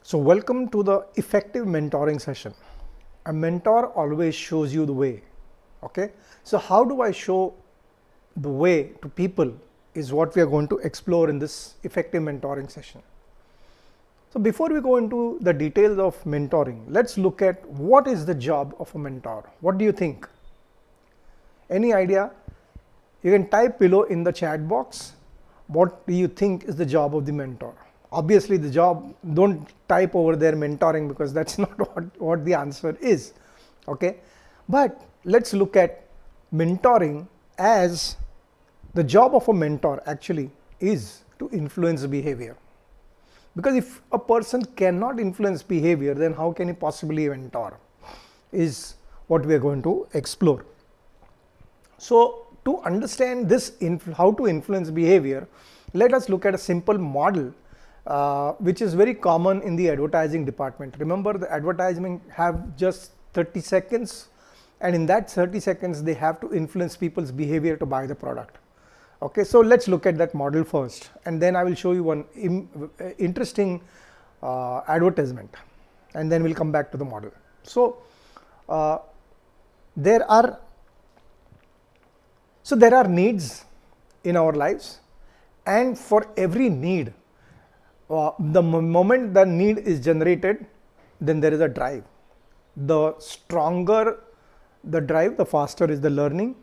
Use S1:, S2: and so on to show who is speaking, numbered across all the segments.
S1: So welcome to the effective mentoring session. A mentor always shows you the way. Okay. So how do I show the way to people is what we are going to explore in this effective mentoring session. So before we go into the details of mentoring, let's look at what is the job of a mentor. What do you think? Any idea? You can type below in the chat box. What do you think is the job of the mentor? Obviously the job, don't type over there mentoring because that's not what the answer is. Okay. But let's look at mentoring as the job of a mentor actually is to influence behavior. Because if a person cannot influence behavior, then how can he possibly mentor? Is what we are going to explore. So to understand this, how to influence behavior, let us look at a simple model which is very common in the advertising department. Remember, the advertisement have just 30 seconds, and in that 30 seconds they have to influence people's behavior to buy the product. Okay, so let's look at that model first, and then I will show you one interesting advertisement, and then we'll come back to the model. So there are needs in our lives, and for every need, the moment the need is generated, then there is a drive. The stronger the drive, the faster is the learning.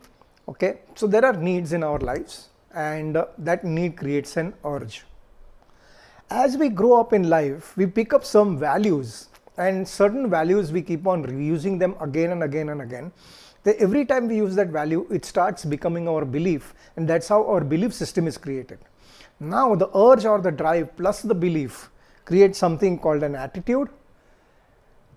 S1: Okay, so there are needs in our lives, and that need creates an urge. As we grow up in life, we pick up some values, and certain values we keep on reusing them again and again and again. Every time we use that value, it starts becoming our belief, and that's how our belief system is created. Now the urge or the drive plus the belief creates something called an attitude,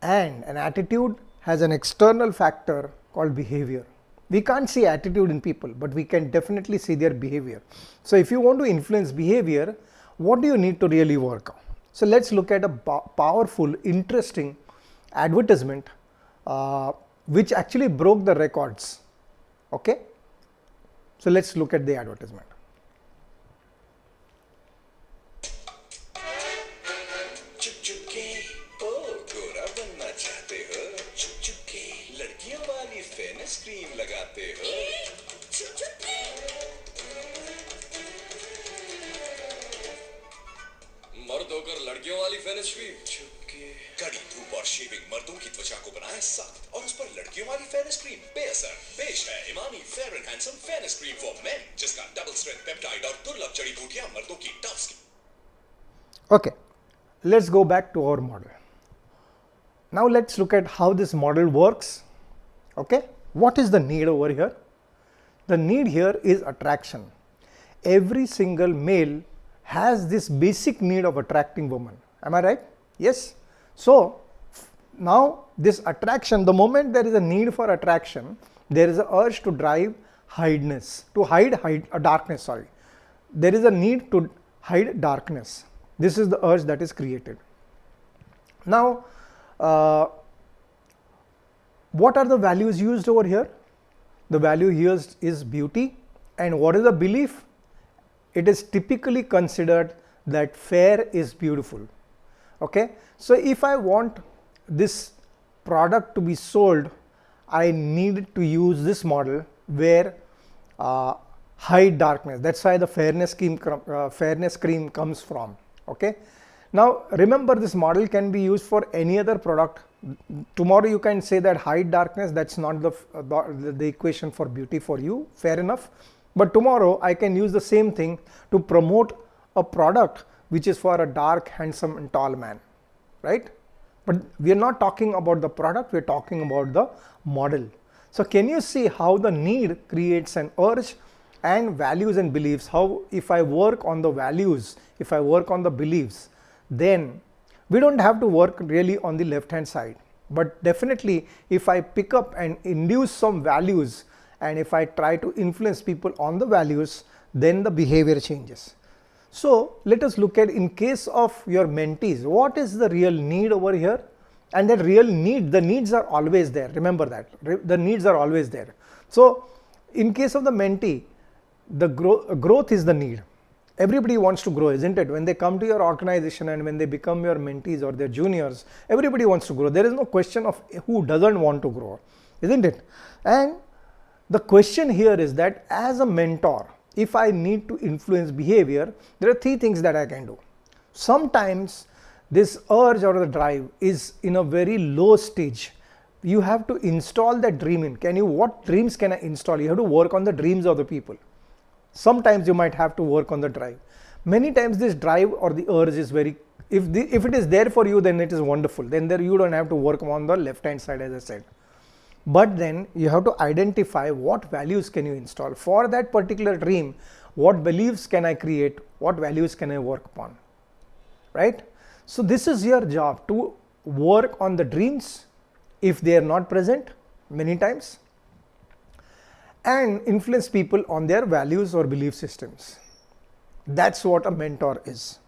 S1: and an attitude has an external factor called behavior. We can't see attitude in people, but we can definitely see their behavior. So if you want to influence behavior, what do you need to really work on? So let's look at a powerful, interesting advertisement which actually broke the records. Okay, so let's look at the advertisement.
S2: मर्द होकर लड़कियों वाली fairness cream कड़ी धूप और shaving मर्दों की त्वचा को बनाए सख्त और उस पर लड़कियों वाली फेनिस क्रीम बेअसर। पेश है Emami fair and handsome fairness cream for main, जिसका डबल स्ट्रेंथ पेप्टाइड और दुर्लभ जड़ी बूटियां मर्दों की tough skin.
S1: Okay, let's go back to our model. Now let's look at how this model works. Okay, what is the need over here? The need here is attraction. Every single male has this basic need of attracting women. Am I right? Yes. So now this attraction, the moment there is a need for attraction, there is an urge to drive hideness, to hide darkness, sorry. There is a need to hide darkness. This is the urge that is created. Now, what are the values used over here? The value used is beauty. And what is the belief? It is typically considered that fair is beautiful. Okay, so if I want this product to be sold, I need to use this model where hide darkness. That's why the fairness cream comes from. Okay, now remember, this model can be used for any other product. Tomorrow you can say that hide darkness, that's not the equation for beauty for you, fair enough. But tomorrow I can use the same thing to promote a product which is for a dark, handsome and tall man, right? But we are not talking about the product, we are talking about the model. So can you see how the need creates an urge, and values and beliefs, how if I work on the values, if I work on the beliefs, then we don't have to work really on the left hand side. But definitely if I pick up and induce some values, and if I try to influence people on the values, then the behavior changes. So let us look at, in case of your mentees, what is the real need over here? And that real need, the needs are always there. Remember that, the needs are always there. So in case of the mentee, the growth is the need. Everybody wants to grow, isn't it? When they come to your organization and when they become your mentees or their juniors, everybody wants to grow. There is no question of who doesn't want to grow, isn't it? And the question here is that as a mentor, if I need to influence behavior, there are three things that I can do. Sometimes this urge or the drive is in a very low stage. You have to install that dream in. What dreams can I install? You have to work on the dreams of the people. Sometimes you might have to work on the drive. Many times this drive or the urge is very, if it is there for you, then it is wonderful. Then there you don't have to work on the left hand side, as I said. But then you have to identify what values can you install for that particular dream. What beliefs can I create? What values can I work upon? Right? So this is your job, to work on the dreams if they are not present many times, and influence people on their values or belief systems. That's what a mentor is.